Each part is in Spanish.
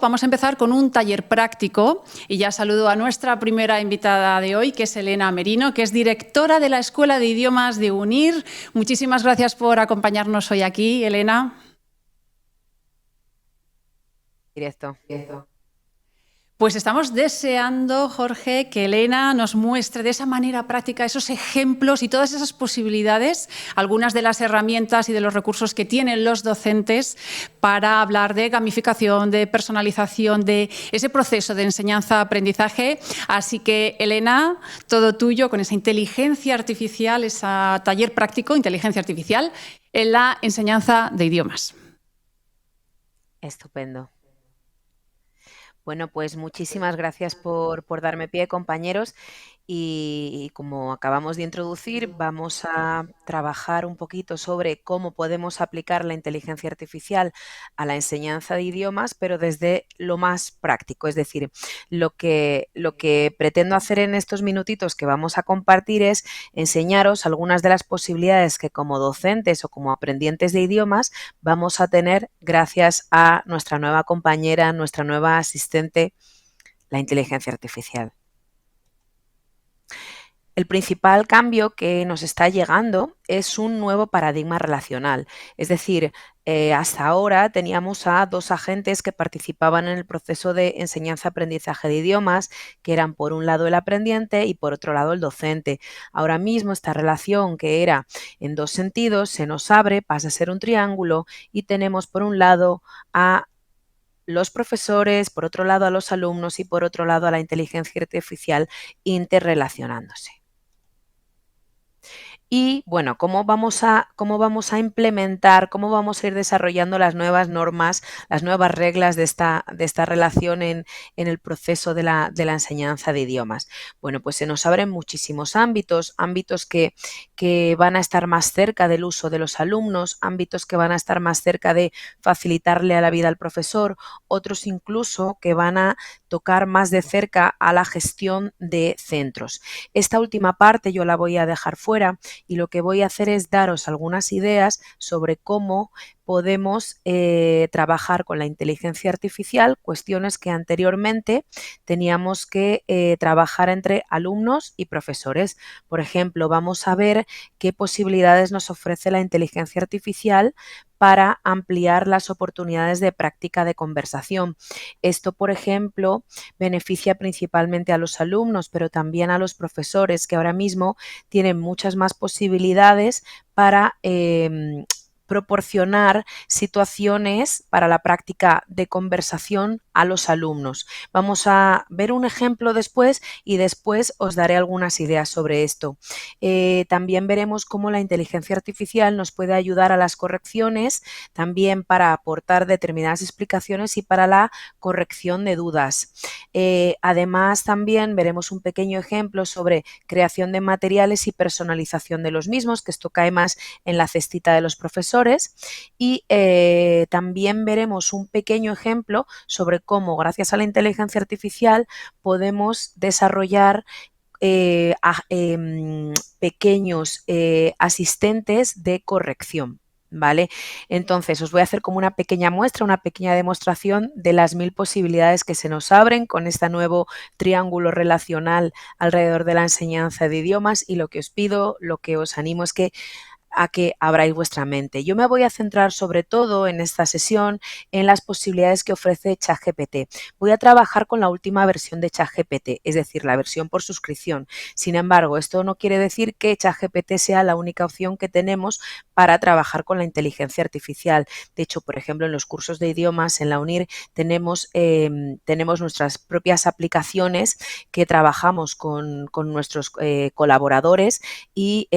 vamos a empezar con un taller práctico y ya saludo a nuestra primera invitada de hoy, que es Elena Merino, que es directora de la Escuela de Idiomas de UNIR. Muchísimas gracias por acompañarnos hoy aquí, Elena. Directo. Pues estamos deseando, Jorge, que Elena nos muestre de esa manera práctica esos ejemplos y todas esas posibilidades, algunas de las herramientas y de los recursos que tienen los docentes para hablar de gamificación, de personalización, de ese proceso de enseñanza-aprendizaje. Así que, Elena, todo tuyo con esa inteligencia artificial, ese taller práctico, inteligencia artificial, en la enseñanza de idiomas. Estupendo. Bueno, pues muchísimas gracias por darme pie, compañeros. Y como acabamos de introducir, vamos a trabajar un poquito sobre cómo podemos aplicar la inteligencia artificial a la enseñanza de idiomas, pero desde lo más práctico. Es decir, lo que pretendo hacer en estos minutitos que vamos a compartir es enseñaros algunas de las posibilidades que como docentes o como aprendientes de idiomas vamos a tener gracias a nuestra nueva compañera, nuestra nueva asistente, la inteligencia artificial. El principal cambio que nos está llegando es un nuevo paradigma relacional. Es decir, hasta ahora teníamos a dos agentes que participaban en el proceso de enseñanza-aprendizaje de idiomas, que eran por un lado el aprendiente y por otro lado el docente. Ahora mismo esta relación, que era en dos sentidos, se nos abre, pasa a ser un triángulo y tenemos por un lado a los profesores, por otro lado a los alumnos y por otro lado a la inteligencia artificial interrelacionándose. Y bueno, ¿cómo vamos a implementar, cómo vamos a ir desarrollando las nuevas normas, las nuevas reglas de esta relación en el proceso de la enseñanza de idiomas? Bueno, pues se nos abren muchísimos ámbitos que van a estar más cerca del uso de los alumnos, ámbitos que van a estar más cerca de facilitarle a la vida al profesor, otros incluso que van a tocar más de cerca a la gestión de centros. Esta última parte yo la voy a dejar fuera y lo que voy a hacer es daros algunas ideas sobre cómo podemos trabajar con la inteligencia artificial, cuestiones que anteriormente teníamos que trabajar entre alumnos y profesores. Por ejemplo, vamos a ver qué posibilidades nos ofrece la inteligencia artificial para ampliar las oportunidades de práctica de conversación. Esto, por ejemplo, beneficia principalmente a los alumnos, pero también a los profesores, que ahora mismo tienen muchas más posibilidades para proporcionar situaciones para la práctica de conversación a los alumnos. Vamos a ver un ejemplo después y después os daré algunas ideas sobre esto. También veremos cómo la inteligencia artificial nos puede ayudar a las correcciones, también para aportar determinadas explicaciones y para la corrección de dudas. Además, también veremos un pequeño ejemplo sobre creación de materiales y personalización de los mismos, que esto cae más en la cestita de los profesores, y también veremos un pequeño ejemplo sobre cómo, gracias a la inteligencia artificial, podemos desarrollar pequeños asistentes de corrección. ¿Vale? Entonces, os voy a hacer como una pequeña muestra, una pequeña demostración de las 1000 posibilidades que se nos abren con este nuevo triángulo relacional alrededor de la enseñanza de idiomas, y lo que os pido, lo que os animo es a que abráis vuestra mente. Yo me voy a centrar sobre todo en esta sesión en las posibilidades que ofrece ChatGPT. Voy a trabajar con la última versión de ChatGPT, es decir, la versión por suscripción. Sin embargo, esto no quiere decir que ChatGPT sea la única opción que tenemos para trabajar con la inteligencia artificial. De hecho, por ejemplo, en los cursos de idiomas en la UNIR tenemos nuestras propias aplicaciones que trabajamos con nuestros colaboradores, y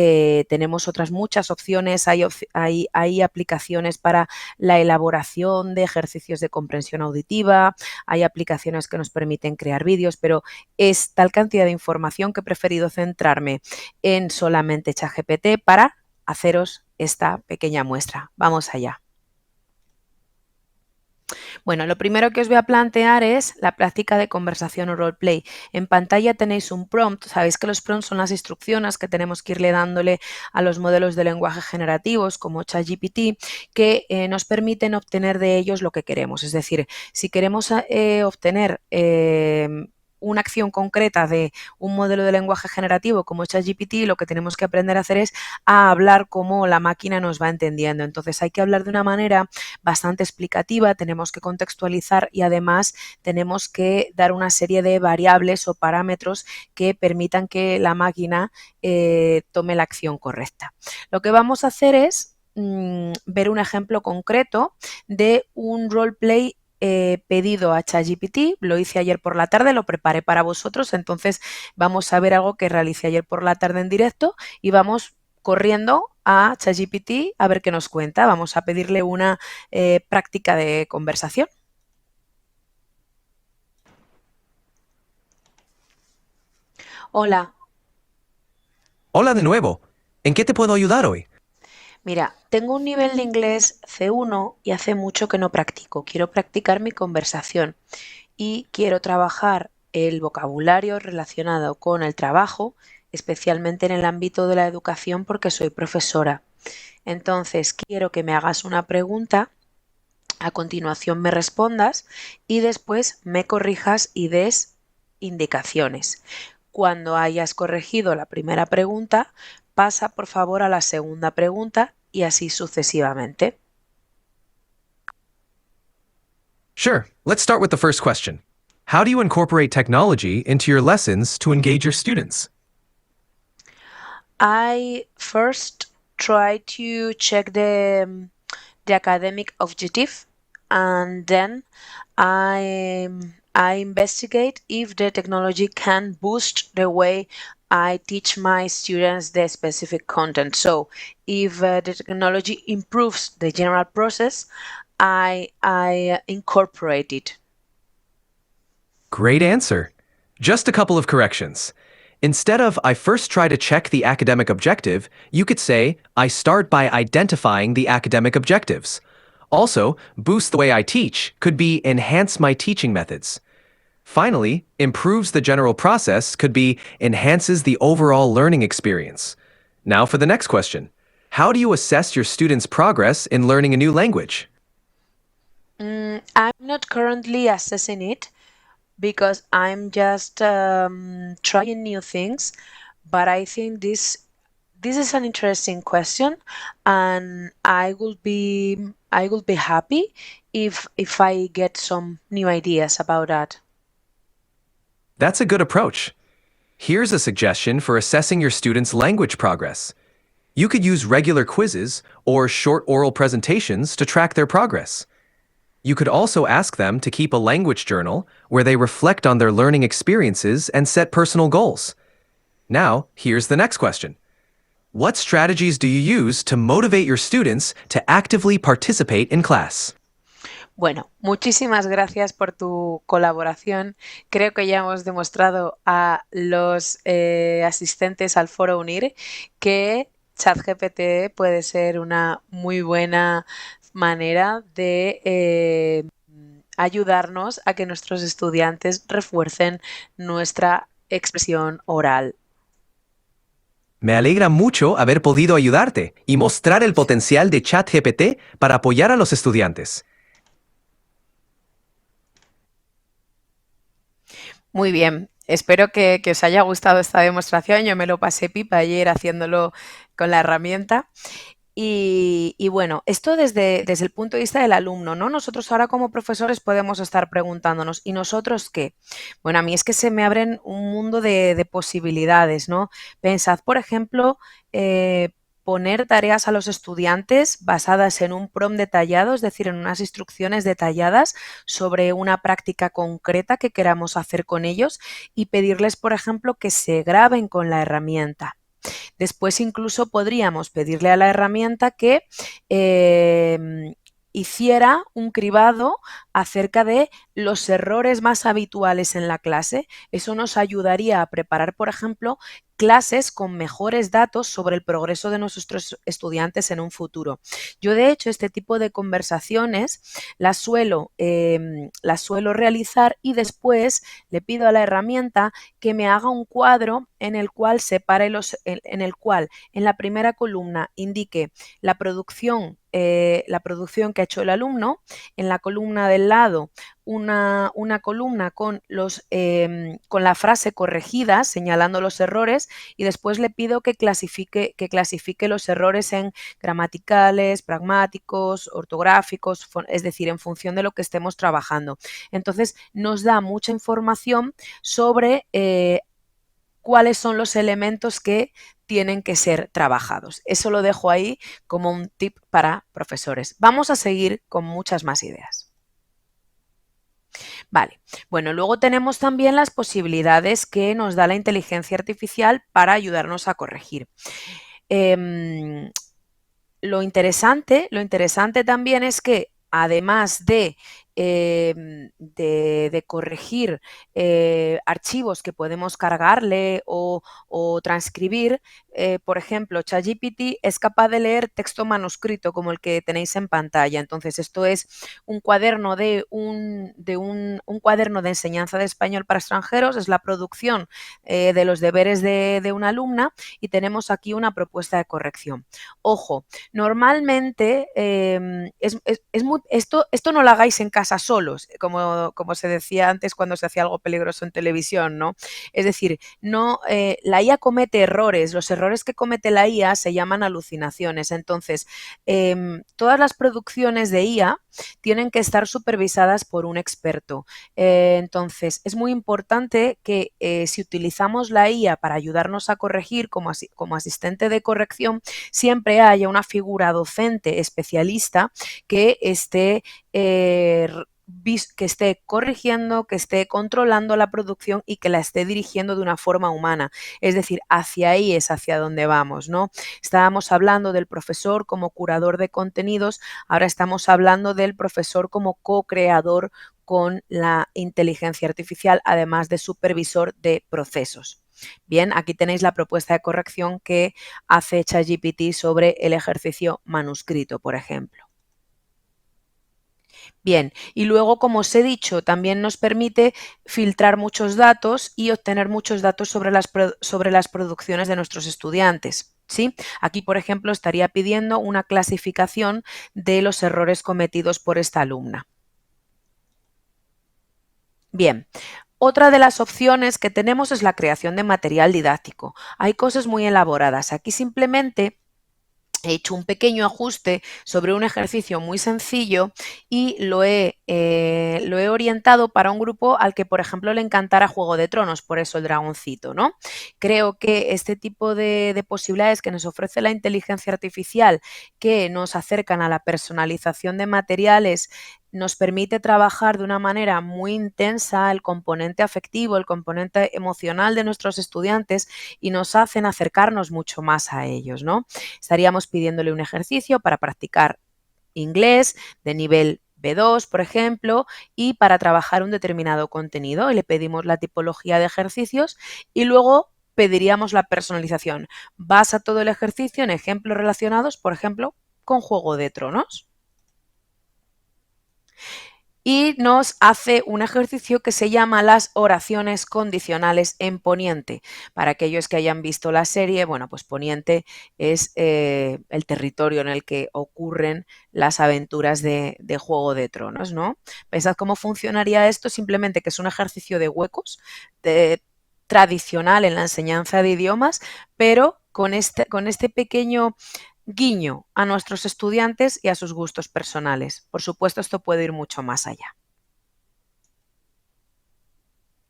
tenemos otras muchas opciones. Hay aplicaciones para la elaboración de ejercicios de comprensión auditiva, hay aplicaciones que nos permiten crear vídeos, pero es tal cantidad de información que he preferido centrarme en solamente ChatGPT para haceros esta pequeña muestra. Vamos allá. Bueno, lo primero que os voy a plantear es la práctica de conversación o roleplay. En pantalla tenéis un prompt. Sabéis que los prompts son las instrucciones que tenemos que irle dándole a los modelos de lenguaje generativos como ChatGPT que nos permiten obtener de ellos lo que queremos. Es decir, si queremos obtener una acción concreta de un modelo de lenguaje generativo como ChatGPT, lo que tenemos que aprender a hacer es a hablar como la máquina nos va entendiendo. Entonces hay que hablar de una manera bastante explicativa, tenemos que contextualizar y además tenemos que dar una serie de variables o parámetros que permitan que la máquina tome la acción correcta. Lo que vamos a hacer es ver un ejemplo concreto de un roleplay pedido a ChatGPT, lo hice ayer por la tarde, lo preparé para vosotros, entonces vamos a ver algo que realicé ayer por la tarde en directo y vamos corriendo a ChatGPT a ver qué nos cuenta. Vamos a pedirle una práctica de conversación. Hola, Hola de nuevo. ¿En qué te puedo ayudar hoy? mira, tengo un nivel de inglés C1 y hace mucho que no practico. Quiero practicar mi conversación y quiero trabajar el vocabulario relacionado con el trabajo, especialmente en el ámbito de la educación porque soy profesora. Entonces, quiero que me hagas una pregunta, a continuación me respondas y después me corrijas y des indicaciones. Cuando hayas corregido la primera pregunta, pasa por favor a la segunda pregunta y así sucesivamente. Sure. Let's start with the first question. How do you incorporate technology into your lessons to engage your students? I first try to check the academic objective and then I, I investigate if the technology can boost the way I teach my students the specific content. So if the technology improves the general process, I incorporate it. Great answer. Just a couple of corrections. Instead of I first try to check the academic objective, you could say I start by identifying the academic objectives. Also, boost the way I teach could be enhance my teaching methods. Finally, improves the general process could be enhances the overall learning experience. Now for the next question. How do you assess your students' progress in learning a new language? I'm not currently assessing it because I'm just trying new things, but I think this is an interesting question, and I will be happy if I get some new ideas about that. That's a good approach. Here's a suggestion for assessing your students' language progress. You could use regular quizzes or short oral presentations to track their progress. You could also ask them to keep a language journal where they reflect on their learning experiences and set personal goals. Now, here's the next question. What strategies do you use to motivate your students to actively participate in class? Bueno, muchísimas gracias por tu colaboración. Creo que ya hemos demostrado a los asistentes al Foro Unir que ChatGPT puede ser una muy buena manera de ayudarnos a que nuestros estudiantes refuercen nuestra expresión oral. Me alegra mucho haber podido ayudarte y mostrar el potencial de ChatGPT para apoyar a los estudiantes. Muy bien, espero que os haya gustado esta demostración. Yo me lo pasé pipa ayer haciéndolo con la herramienta. Y bueno, esto desde el punto de vista del alumno, ¿no? Nosotros ahora como profesores podemos estar preguntándonos, ¿y nosotros qué? Bueno, a mí es que se me abren un mundo de posibilidades, ¿no? Pensad, por ejemplo, poner tareas a los estudiantes basadas en un prompt detallado, es decir, en unas instrucciones detalladas sobre una práctica concreta que queramos hacer con ellos y pedirles, por ejemplo, que se graben con la herramienta. Después incluso podríamos pedirle a la herramienta que hiciera un cribado acerca de los errores más habituales en la clase. Eso nos ayudaría a preparar, por ejemplo, clases con mejores datos sobre el progreso de nuestros estudiantes en un futuro. Yo, de hecho, este tipo de conversaciones las suelo realizar y después le pido a la herramienta que me haga un cuadro en el cual separe en el cual en la primera columna indique la producción que ha hecho el alumno, en la columna del lado una columna con la frase corregida señalando los errores, y después le pido que clasifique los errores en gramaticales, pragmáticos, ortográficos, es decir, en función de lo que estemos trabajando. Entonces nos da mucha información sobre cuáles son los elementos que tienen que ser trabajados. Eso lo dejo ahí como un tip para profesores. Vamos a seguir con muchas más ideas. Vale, bueno, luego tenemos también las posibilidades que nos da la inteligencia artificial para ayudarnos a corregir. Lo interesante también es que, además de corregir archivos que podemos cargarle o transcribir, por ejemplo, ChatGPT es capaz de leer texto manuscrito como el que tenéis en pantalla. Entonces, esto es un cuaderno un cuaderno de enseñanza de español para extranjeros, es la producción de los deberes de una alumna, y tenemos aquí una propuesta de corrección. Ojo, normalmente esto no lo hagáis en casa solos, como se decía antes cuando se hacía algo peligroso en televisión, ¿no? Es decir, no, la IA comete errores. Los errores que comete la IA se llaman alucinaciones. Entonces, todas las producciones de IA tienen que estar supervisadas por un experto. Entonces, es muy importante que si utilizamos la IA para ayudarnos a corregir como asistente de corrección, siempre haya una figura docente especialista que esté corrigiendo, que esté controlando la producción y que la esté dirigiendo de una forma humana. Es decir, hacia ahí es hacia donde vamos, ¿no? Estábamos hablando del profesor como curador de contenidos, ahora estamos hablando del profesor como co-creador con la inteligencia artificial, además de supervisor de procesos. Bien, aquí tenéis la propuesta de corrección que hace ChatGPT sobre el ejercicio manuscrito, por ejemplo. Bien, y luego, como os he dicho, también nos permite filtrar muchos datos y obtener muchos datos sobre las producciones de nuestros estudiantes. ¿Sí? Aquí, por ejemplo, estaría pidiendo una clasificación de los errores cometidos por esta alumna. Bien, otra de las opciones que tenemos es la creación de material didáctico. Hay cosas muy elaboradas. Aquí simplemente he hecho un pequeño ajuste sobre un ejercicio muy sencillo y lo he orientado para un grupo al que, por ejemplo, le encantara Juego de Tronos, por eso el dragoncito, ¿no? Creo que este tipo de posibilidades que nos ofrece la inteligencia artificial, que nos acercan a la personalización de materiales, nos permite trabajar de una manera muy intensa el componente afectivo, el componente emocional de nuestros estudiantes, y nos hacen acercarnos mucho más a ellos, ¿no? Estaríamos pidiéndole un ejercicio para practicar inglés de nivel B2, por ejemplo, y para trabajar un determinado contenido, y le pedimos la tipología de ejercicios y luego pediríamos la personalización. Basa todo el ejercicio en ejemplos relacionados, por ejemplo, con Juego de Tronos. Y nos hace un ejercicio que se llama las oraciones condicionales en Poniente. Para aquellos que hayan visto la serie, bueno, pues Poniente es el territorio en el que ocurren las aventuras de Juego de Tronos, ¿no? Pensad cómo funcionaría esto, simplemente que es un ejercicio de huecos tradicional en la enseñanza de idiomas, pero con este pequeño guiño a nuestros estudiantes y a sus gustos personales. Por supuesto, esto puede ir mucho más allá.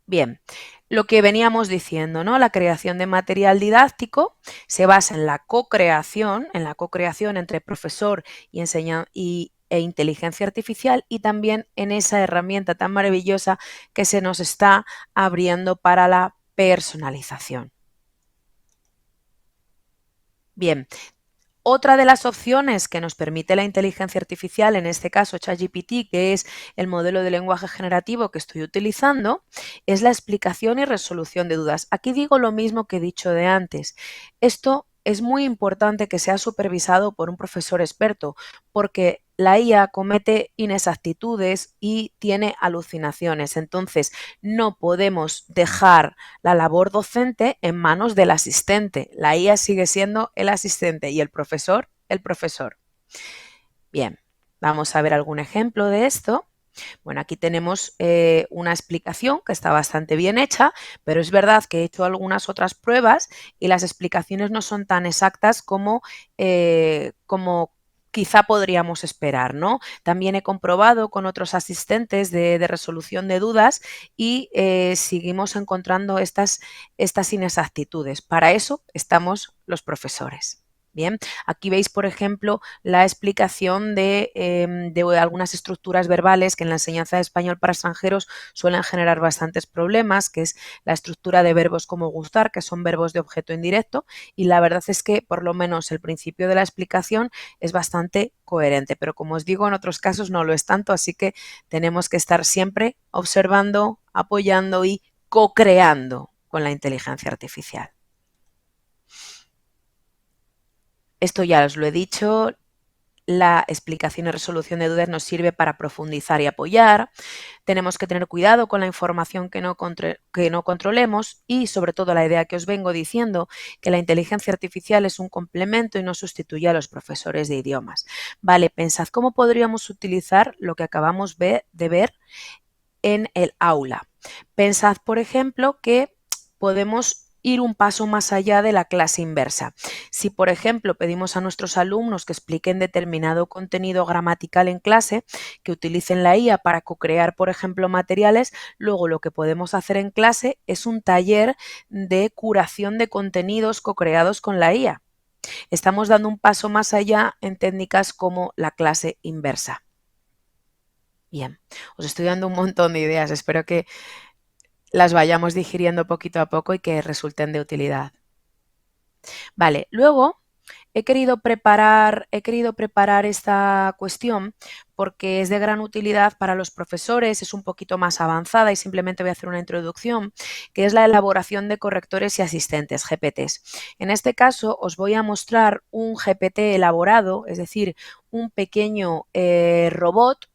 Bien, lo que veníamos diciendo, ¿no? La creación de material didáctico se basa en la co-creación entre profesor e inteligencia artificial, y también en esa herramienta tan maravillosa que se nos está abriendo para la personalización. Bien. Otra de las opciones que nos permite la inteligencia artificial, en este caso ChatGPT, que es el modelo de lenguaje generativo que estoy utilizando, es la explicación y resolución de dudas. Aquí digo lo mismo que he dicho de antes. Esto es muy importante que sea supervisado por un profesor experto, porque la IA comete inexactitudes y tiene alucinaciones. Entonces, no podemos dejar la labor docente en manos del asistente. La IA sigue siendo el asistente y el profesor, el profesor. Bien, vamos a ver algún ejemplo de esto. Bueno, aquí tenemos una explicación que está bastante bien hecha, pero es verdad que he hecho algunas otras pruebas y las explicaciones no son tan exactas como quizá podríamos esperar, ¿no? También he comprobado con otros asistentes de resolución de dudas y seguimos encontrando estas inexactitudes. Para eso estamos los profesores. Bien, aquí veis, por ejemplo, la explicación de algunas estructuras verbales que en la enseñanza de español para extranjeros suelen generar bastantes problemas, que es la estructura de verbos como gustar, que son verbos de objeto indirecto, y la verdad es que por lo menos el principio de la explicación es bastante coherente, pero como os digo, en otros casos no lo es tanto, así que tenemos que estar siempre observando, apoyando y co-creando con la inteligencia artificial. Esto ya os lo he dicho, la explicación y resolución de dudas nos sirve para profundizar y apoyar. Tenemos que tener cuidado con la información que no controlemos y, sobre todo, la idea que os vengo diciendo, que la inteligencia artificial es un complemento y no sustituye a los profesores de idiomas. Vale, pensad cómo podríamos utilizar lo que acabamos de ver en el aula. Pensad, por ejemplo, que podemos ir un paso más allá de la clase inversa. Si, por ejemplo, pedimos a nuestros alumnos que expliquen determinado contenido gramatical en clase, que utilicen la IA para co-crear, por ejemplo, materiales, luego lo que podemos hacer en clase es un taller de curación de contenidos co-creados con la IA. Estamos dando un paso más allá en técnicas como la clase inversa. Bien, os estoy dando un montón de ideas, espero que las vayamos digiriendo poquito a poco y que resulten de utilidad. Vale, luego he querido preparar esta cuestión porque es de gran utilidad para los profesores, es un poquito más avanzada y simplemente voy a hacer una introducción, que es la elaboración de correctores y asistentes, GPTs. En este caso os voy a mostrar un GPT elaborado, es decir, un pequeño robot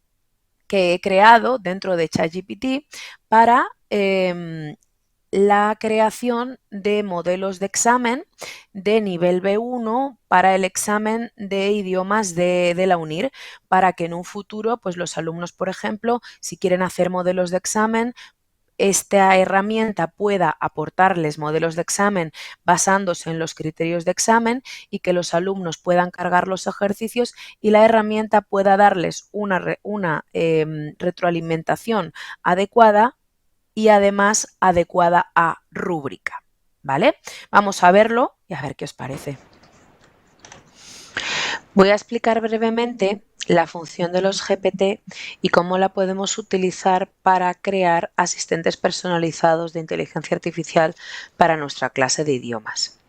que he creado dentro de ChatGPT para la creación de modelos de examen de nivel B1 para el examen de idiomas de la UNIR, para que en un futuro, pues los alumnos, por ejemplo, si quieren hacer modelos de examen, esta herramienta pueda aportarles modelos de examen basándose en los criterios de examen y que los alumnos puedan cargar los ejercicios y la herramienta pueda darles una retroalimentación adecuada y además adecuada a rúbrica, ¿vale? Vamos a verlo y a ver qué os parece. Voy a explicar brevemente la función de los GPT y cómo la podemos utilizar para crear asistentes personalizados de inteligencia artificial para nuestra clase de idiomas.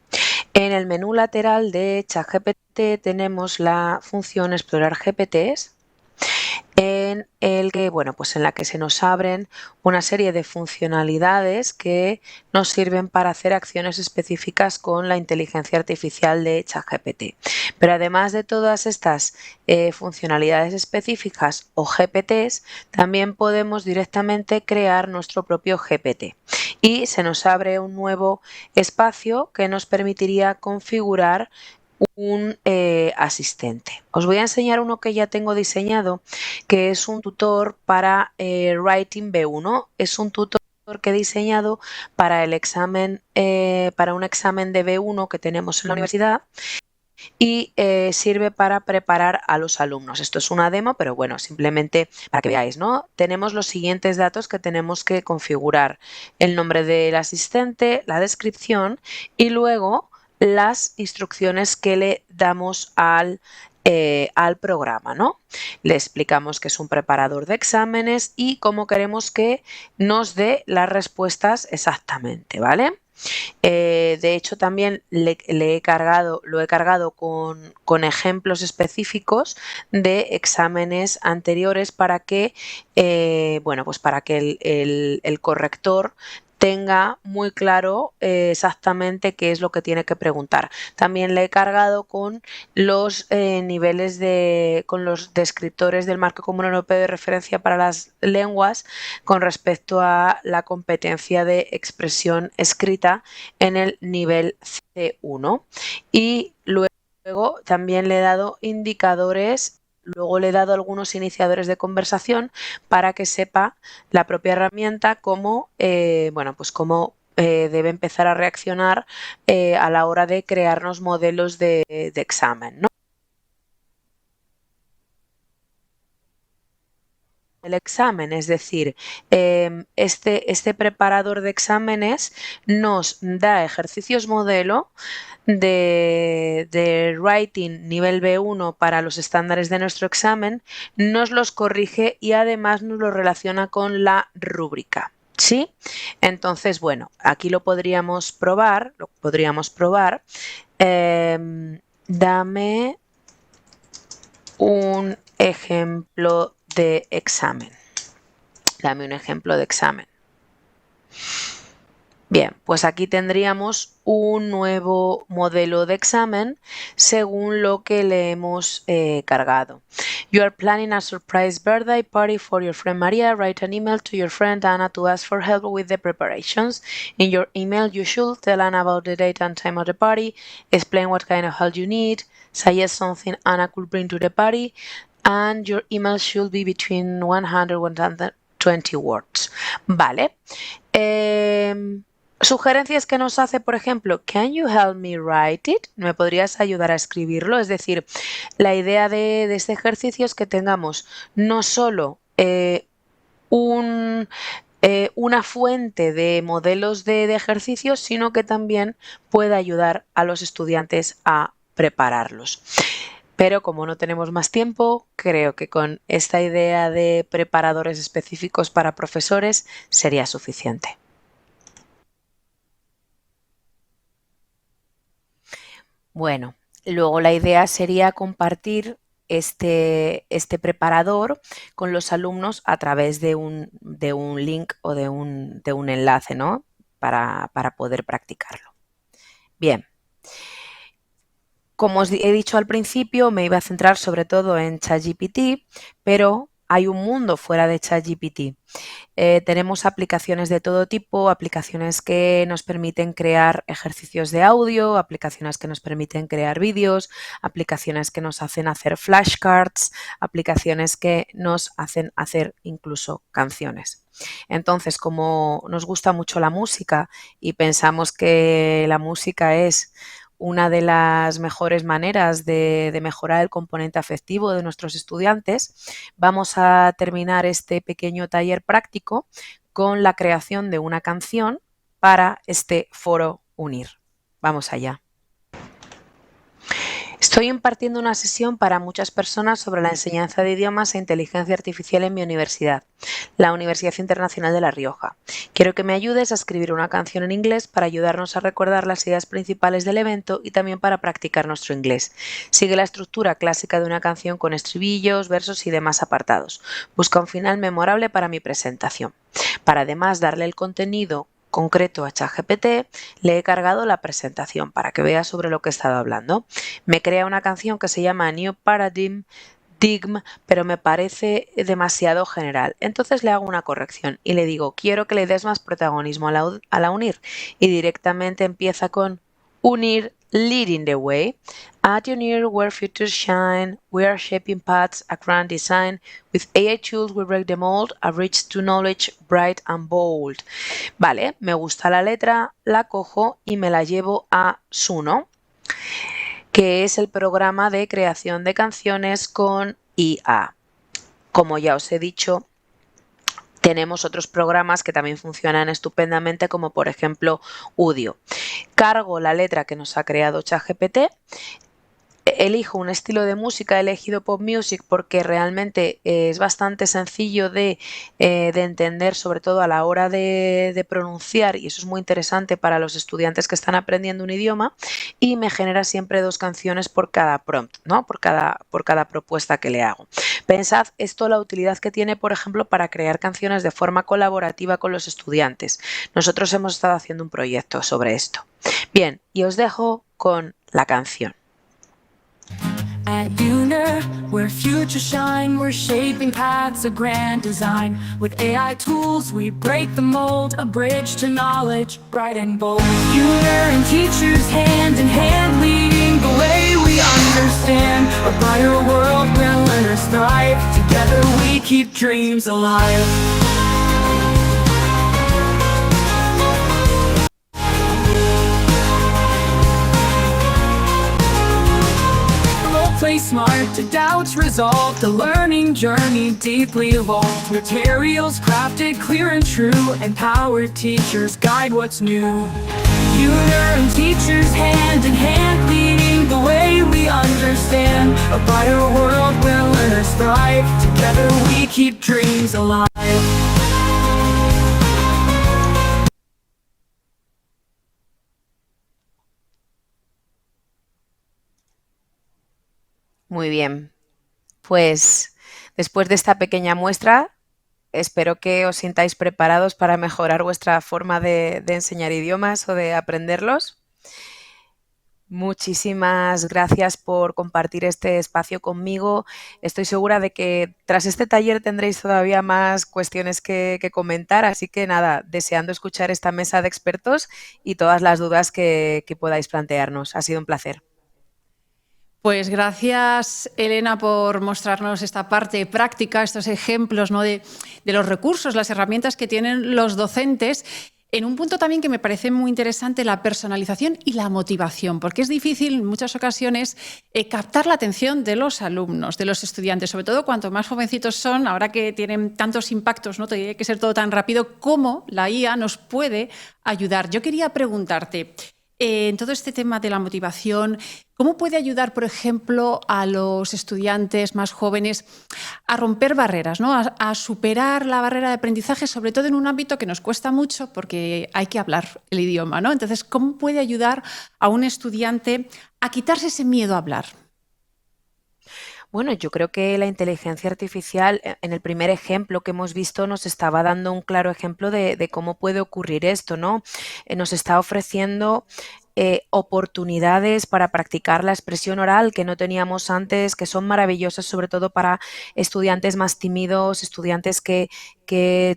En el menú lateral de ChatGPT tenemos la función Explorar GPTs, en la que se nos abren una serie de funcionalidades que nos sirven para hacer acciones específicas con la inteligencia artificial de ChatGPT. Pero además de todas estas funcionalidades específicas o GPTs, también podemos directamente crear nuestro propio GPT. Y se nos abre un nuevo espacio que nos permitiría configurar un asistente. Os voy a enseñar uno que ya tengo diseñado, que es un tutor para Writing B1. Es un tutor que he diseñado para el examen, para un examen de B1 que tenemos en la universidad y sirve para preparar a los alumnos. Esto es una demo, pero bueno, simplemente para que veáis, ¿no? Tenemos los siguientes datos que tenemos que configurar: el nombre del asistente, la descripción y luego las instrucciones que le damos al programa, ¿no? Le explicamos que es un preparador de exámenes y cómo queremos que nos dé las respuestas exactamente, ¿vale? De hecho, también lo he cargado con ejemplos específicos de exámenes anteriores para que, bueno, pues para que el corrector tenga muy claro exactamente qué es lo que tiene que preguntar. También le he cargado con los niveles con los descriptores del Marco Común Europeo de Referencia para las Lenguas con respecto a la competencia de expresión escrita en el nivel C1. Y luego también le he dado indicadores. Luego le he dado algunos iniciadores de conversación para que sepa la propia herramienta cómo, bueno, pues cómo debe empezar a reaccionar a la hora de crearnos modelos de examen, ¿no? El examen, es decir, este preparador de exámenes nos da ejercicios modelo de writing nivel B1 para los estándares de nuestro examen, nos los corrige y además nos lo relaciona con la rúbrica. ¿Sí? Entonces, bueno, aquí lo podríamos probar. Dame un ejemplo de examen. Bien, pues aquí tendríamos un nuevo modelo de examen según lo que le hemos cargado. You are planning a surprise birthday party for your friend Maria. Write an email to your friend Anna to ask for help with the preparations. In your email, you should tell Anna about the date and time of the party, explain what kind of help you need, suggest something Anna could bring to the party, and your email should be between 100 and 120 words. Vale. Sugerencias que nos hace, por ejemplo, can you help me write it? ¿Me podrías ayudar a escribirlo? Es decir, la idea de este ejercicio es que tengamos no solo una fuente de modelos de ejercicios, sino que también pueda ayudar a los estudiantes a prepararlos. Pero como no tenemos más tiempo, creo que con esta idea de preparadores específicos para profesores sería suficiente. Bueno, luego la idea sería compartir este preparador con los alumnos a través de un link o de un enlace, ¿no? Para poder practicarlo. Bien. Como os he dicho al principio, me iba a centrar sobre todo en ChatGPT, pero hay un mundo fuera de ChatGPT. Tenemos aplicaciones de todo tipo, aplicaciones que nos permiten crear ejercicios de audio, aplicaciones que nos permiten crear vídeos, aplicaciones que nos hacen hacer flashcards, aplicaciones que nos hacen hacer incluso canciones. Entonces, como nos gusta mucho la música y pensamos que la música es una de las mejores maneras de mejorar el componente afectivo de nuestros estudiantes, vamos a terminar este pequeño taller práctico con la creación de una canción para este foro UNIR. Vamos allá. Estoy impartiendo una sesión para muchas personas sobre la enseñanza de idiomas e inteligencia artificial en mi universidad, la Universidad Internacional de La Rioja. Quiero que me ayudes a escribir una canción en inglés para ayudarnos a recordar las ideas principales del evento y también para practicar nuestro inglés. Sigue la estructura clásica de una canción con estribillos, versos y demás apartados. Busca un final memorable para mi presentación. Para además darle el contenido concreto a ChatGPT, le he cargado la presentación para que vea sobre lo que he estado hablando. Me crea una canción que se llama New Paradigm, pero me parece demasiado general. Entonces le hago una corrección y le digo, quiero que le des más protagonismo a la UNIR. Y directamente empieza con UNIR leading the way. At UNIR, where futures shine, we are shaping paths, a grand design. With AI tools, we break the mold, a bridge to knowledge, bright and bold. Vale, me gusta la letra, la cojo y me la llevo a Suno, que es el programa de creación de canciones con IA. Como ya os he dicho, tenemos otros programas que también funcionan estupendamente, como por ejemplo Udio. Cargo la letra que nos ha creado ChatGPT, elijo un estilo de música, he elegido pop music porque realmente es bastante sencillo de entender, sobre todo a la hora de pronunciar, y eso es muy interesante para los estudiantes que están aprendiendo un idioma, y me genera siempre 2 canciones por cada prompt, ¿no? Por cada propuesta que le hago. Pensad esto la utilidad que tiene, por ejemplo, para crear canciones de forma colaborativa con los estudiantes. Nosotros hemos estado haciendo un proyecto sobre esto. Bien, y os dejo con la canción. At UNER, where futures shine, we're shaping paths of grand design. With AI tools, we break the mold, a bridge to knowledge, bright and bold. UNER and teachers hand in hand, leading the way we understand. A brighter world where learners thrive, together we keep dreams alive. Play smart to doubts resolved, the learning journey deeply evolved. Materials crafted clear and true, empowered teachers guide what's new. UNER and teachers hand in hand, leading the way we understand. A brighter world where learners thrive, together we keep dreams alive. Muy bien, pues después de esta pequeña muestra, espero que os sintáis preparados para mejorar vuestra forma de enseñar idiomas o de aprenderlos. Muchísimas gracias por compartir este espacio conmigo. Estoy segura de que tras este taller tendréis todavía más cuestiones que comentar, así que nada, deseando escuchar esta mesa de expertos y todas las dudas que podáis plantearnos. Ha sido un placer. Pues gracias, Elena, por mostrarnos esta parte práctica, estos ejemplos, ¿no?, de los recursos, las herramientas que tienen los docentes. En un punto también que me parece muy interesante, la personalización y la motivación, porque es difícil en muchas ocasiones captar la atención de los alumnos, de los estudiantes, sobre todo cuanto más jovencitos son, ahora que tienen tantos impactos, ¿no?, tiene que ser todo tan rápido, cómo la IA nos puede ayudar. Yo quería preguntarte, en todo este tema de la motivación, ¿cómo puede ayudar, por ejemplo, a los estudiantes más jóvenes a romper barreras, ¿no?, a superar la barrera de aprendizaje, sobre todo en un ámbito que nos cuesta mucho porque hay que hablar el idioma, ¿no? Entonces, ¿cómo puede ayudar a un estudiante a quitarse ese miedo a hablar? Bueno, yo creo que la inteligencia artificial, en el primer ejemplo que hemos visto, nos estaba dando un claro ejemplo de cómo puede ocurrir esto, ¿no? Nos está ofreciendo oportunidades para practicar la expresión oral que no teníamos antes, que son maravillosas, sobre todo para estudiantes más tímidos, estudiantes que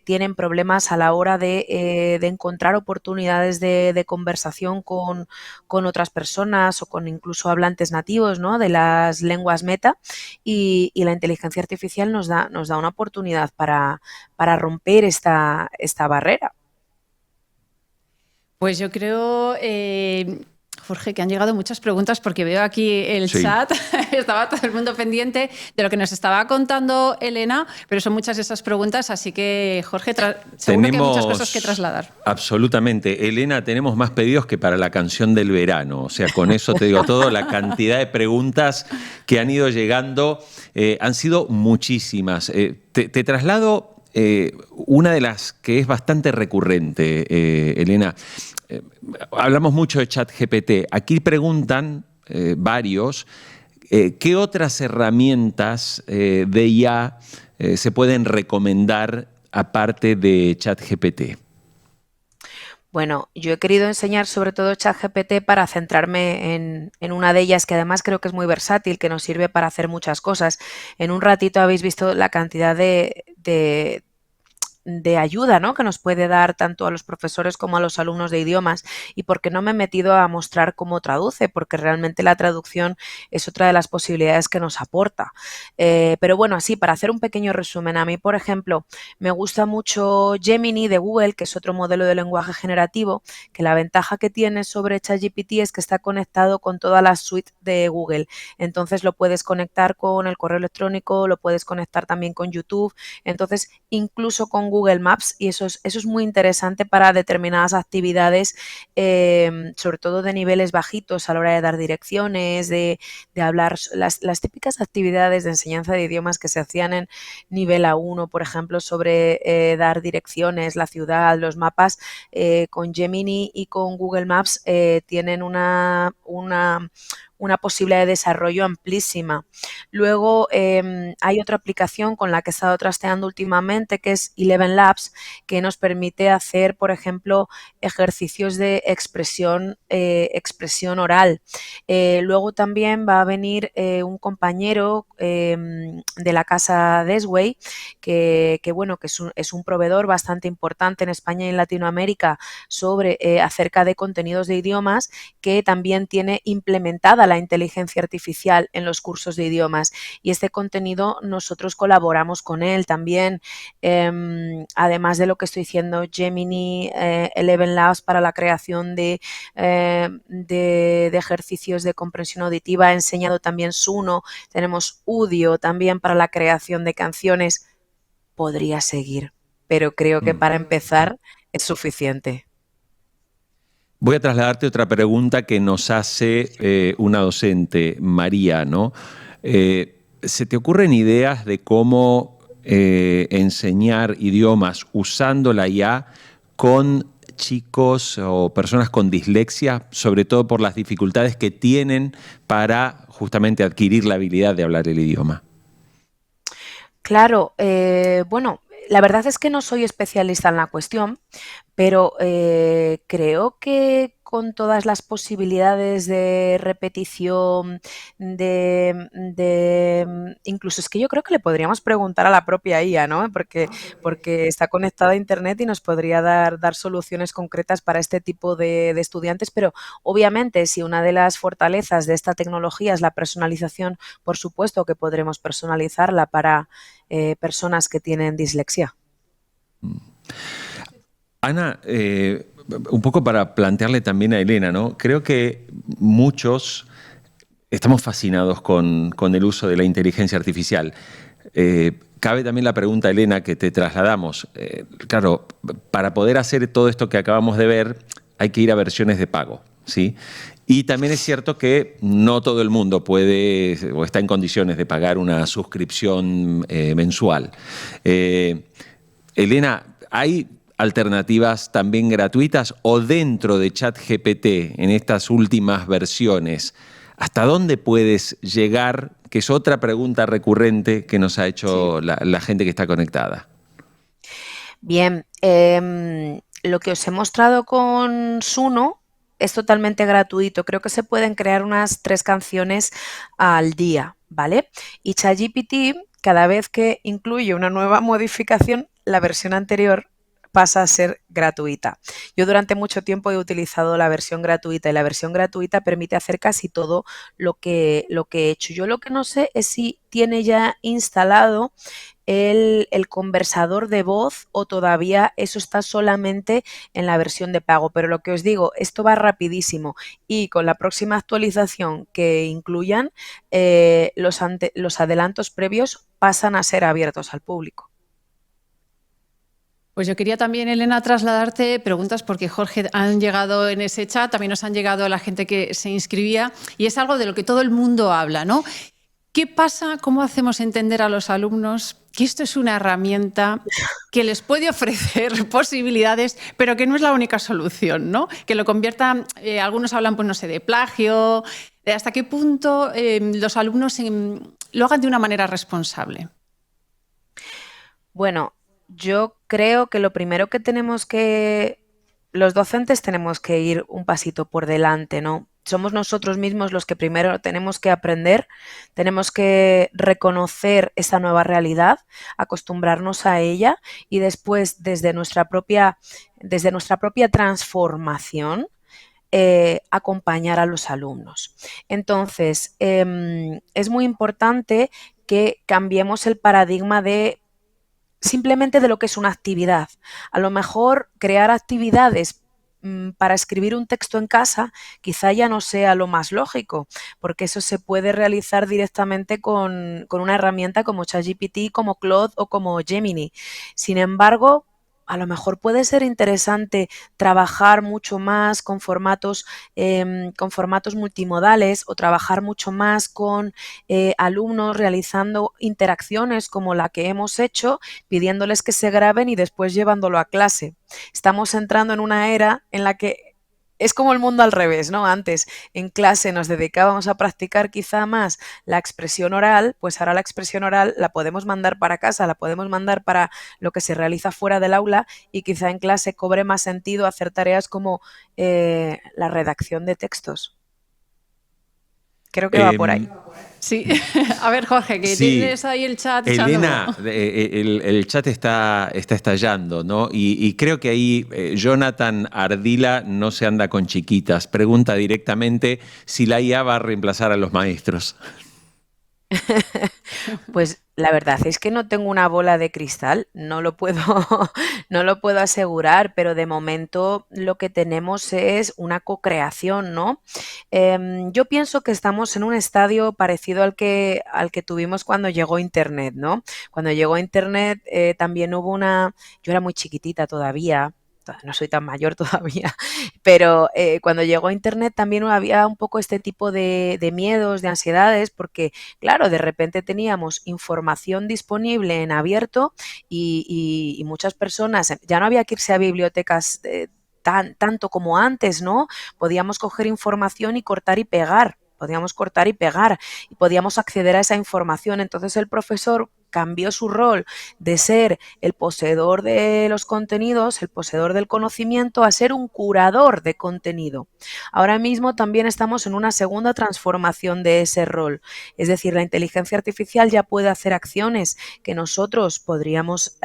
tienen problemas a la hora de encontrar oportunidades de conversación con otras personas o con incluso hablantes nativos, ¿no?, de las lenguas meta, y la inteligencia artificial nos da una oportunidad para romper esta barrera. Pues yo creo, Jorge, que han llegado muchas preguntas porque veo aquí el Sí. chat, estaba todo el mundo pendiente de lo que nos estaba contando Elena, pero son muchas esas preguntas, así que, Jorge, seguro que hay muchas cosas que trasladar. Absolutamente. Elena, tenemos más pedidos que para la canción del verano. O sea, con eso te digo todo, la cantidad de preguntas que han ido llegando han sido muchísimas. Te traslado una de las que es bastante recurrente, Elena. Hablamos mucho de ChatGPT. Aquí preguntan varios, ¿qué otras herramientas de IA se pueden recomendar aparte de ChatGPT? Bueno, yo he querido enseñar sobre todo ChatGPT para centrarme en una de ellas que además creo que es muy versátil, que nos sirve para hacer muchas cosas. En un ratito habéis visto la cantidad de ayuda, ¿no?, que nos puede dar tanto a los profesores como a los alumnos de idiomas, y porque no me he metido a mostrar cómo traduce, porque realmente la traducción es otra de las posibilidades que nos aporta. Pero bueno, así, para hacer un pequeño resumen, a mí, por ejemplo, me gusta mucho Gemini de Google, que es otro modelo de lenguaje generativo, que la ventaja que tiene sobre ChatGPT es que está conectado con toda la suite de Google. Entonces lo puedes conectar con el correo electrónico, lo puedes conectar también con YouTube. Entonces, incluso con Google Maps y eso es muy interesante para determinadas actividades, sobre todo de niveles bajitos a la hora de dar direcciones, de hablar, las típicas actividades de enseñanza de idiomas que se hacían en nivel A1, por ejemplo, sobre dar direcciones, la ciudad, los mapas, con Gemini y con Google Maps tienen una posibilidad de desarrollo amplísima. Luego hay otra aplicación con la que he estado trasteando últimamente, que es Eleven Labs, que nos permite hacer, por ejemplo, ejercicios de expresión oral. Luego también va a venir un compañero de la casa Desway, que es un proveedor bastante importante en España y en Latinoamérica acerca de contenidos de idiomas, que también tiene implementada la inteligencia artificial en los cursos de idiomas, y este contenido nosotros colaboramos con él también, además de lo que estoy diciendo, Gemini, Eleven Labs para la creación de ejercicios de comprensión auditiva. He enseñado también Suno, tenemos Udio también para la creación de canciones. Podría seguir, pero creo que para empezar es suficiente. Voy a trasladarte otra pregunta que nos hace una docente, María, ¿no? ¿Se te ocurren ideas de cómo enseñar idiomas usando la IA con chicos o personas con dislexia, sobre todo por las dificultades que tienen para justamente adquirir la habilidad de hablar el idioma? Claro, bueno, la verdad es que no soy especialista en la cuestión, pero creo que con todas las posibilidades de repetición, incluso es que yo creo que le podríamos preguntar a la propia IA, ¿no? Porque está conectada a Internet y nos podría dar soluciones concretas para este tipo de estudiantes, pero obviamente si una de las fortalezas de esta tecnología es la personalización, por supuesto que podremos personalizarla para personas que tienen dislexia. Ana, un poco para plantearle también a Elena, ¿no? Creo que muchos estamos fascinados con el uso de la inteligencia artificial. Cabe también la pregunta, Elena, que te trasladamos. Claro, para poder hacer todo esto que acabamos de ver, hay que ir a versiones de pago, ¿sí? Y también es cierto que no todo el mundo puede o está en condiciones de pagar una suscripción mensual. Elena, ¿hay alternativas también gratuitas o dentro de ChatGPT en estas últimas versiones? ¿Hasta dónde puedes llegar? Que es otra pregunta recurrente que nos ha hecho la gente que está conectada. Bien, lo que os he mostrado con Suno es totalmente gratuito. Creo que se pueden crear unas 3 canciones al día, ¿vale? Y ChatGPT, cada vez que incluye una nueva modificación, la versión anterior pasa a ser gratuita. Yo durante mucho tiempo he utilizado la versión gratuita y la versión gratuita permite hacer casi todo lo que he hecho. Yo lo que no sé es si tiene ya instalado el conversador de voz o todavía eso está solamente en la versión de pago, pero lo que os digo, esto va rapidísimo y con la próxima actualización que incluyan, los adelantos previos pasan a ser abiertos al público. Pues yo quería también, Elena, trasladarte preguntas porque, Jorge, han llegado en ese chat, también nos han llegado la gente que se inscribía y es algo de lo que todo el mundo habla, ¿no? ¿Qué pasa? ¿Cómo hacemos entender a los alumnos que esto es una herramienta que les puede ofrecer posibilidades, pero que no es la única solución, ¿no? Que lo conviertan, algunos hablan, pues no sé, de plagio, de hasta qué punto los alumnos lo hagan de una manera responsable. Bueno, yo creo que lo primero que los docentes tenemos que ir un pasito por delante, ¿no? Somos nosotros mismos los que primero tenemos que aprender, tenemos que reconocer esa nueva realidad, acostumbrarnos a ella y después desde nuestra propia transformación acompañar a los alumnos. Entonces, es muy importante que cambiemos el paradigma simplemente de lo que es una actividad. A lo mejor crear actividades para escribir un texto en casa quizá ya no sea lo más lógico, porque eso se puede realizar directamente con una herramienta como ChatGPT, como Claude o como Gemini. Sin embargo, a lo mejor puede ser interesante trabajar mucho más con formatos multimodales o trabajar mucho más con alumnos realizando interacciones como la que hemos hecho, pidiéndoles que se graben y después llevándolo a clase. Estamos entrando en una era en la que es como el mundo al revés, ¿no? Antes en clase nos dedicábamos a practicar quizá más la expresión oral, pues ahora la expresión oral la podemos mandar para casa, la podemos mandar para lo que se realiza fuera del aula y quizá en clase cobre más sentido hacer tareas como la redacción de textos. Creo que va por ahí. Sí, a ver, Jorge, que Sí, tienes ahí el chat echando Elena, humo. el chat está estallando, ¿no? Y creo que ahí Jonathan Ardila no se anda con chiquitas. Pregunta directamente si la IA va a reemplazar a los maestros. Pues la verdad es que no tengo una bola de cristal, no lo puedo, no lo puedo asegurar, pero de momento lo que tenemos es una co-creación, ¿no? Yo pienso que estamos en un estadio parecido al que tuvimos cuando llegó Internet, ¿no? Cuando llegó Internet también hubo yo era muy chiquitita todavía, no soy tan mayor todavía, pero cuando llegó Internet también había un poco este tipo de miedos, de ansiedades, porque claro, de repente teníamos información disponible en abierto y muchas personas, ya no había que irse a bibliotecas tanto como antes, ¿no? Podíamos coger información y cortar y pegar. Podíamos cortar y pegar y podíamos acceder a esa información. Entonces el profesor cambió su rol de ser el poseedor de los contenidos, el poseedor del conocimiento, a ser un curador de contenido. Ahora mismo también estamos en una segunda transformación de ese rol. Es decir, la inteligencia artificial ya puede hacer acciones que nosotros podríamos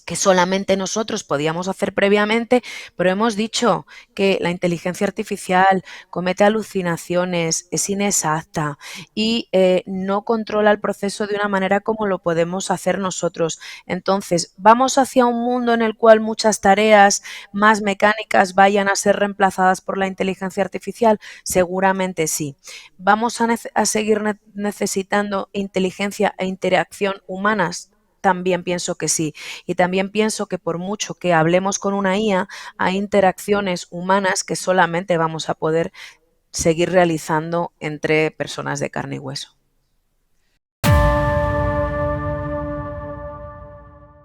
que solamente nosotros podíamos hacer previamente, pero hemos dicho que la inteligencia artificial comete alucinaciones, es inexacta y no controla el proceso de una manera como lo podemos hacer nosotros. Entonces, ¿vamos hacia un mundo en el cual muchas tareas más mecánicas vayan a ser reemplazadas por la inteligencia artificial? Seguramente sí. ¿Vamos a seguir necesitando inteligencia e interacción humanas? También pienso que sí. Y también pienso que por mucho que hablemos con una IA, hay interacciones humanas que solamente vamos a poder seguir realizando entre personas de carne y hueso.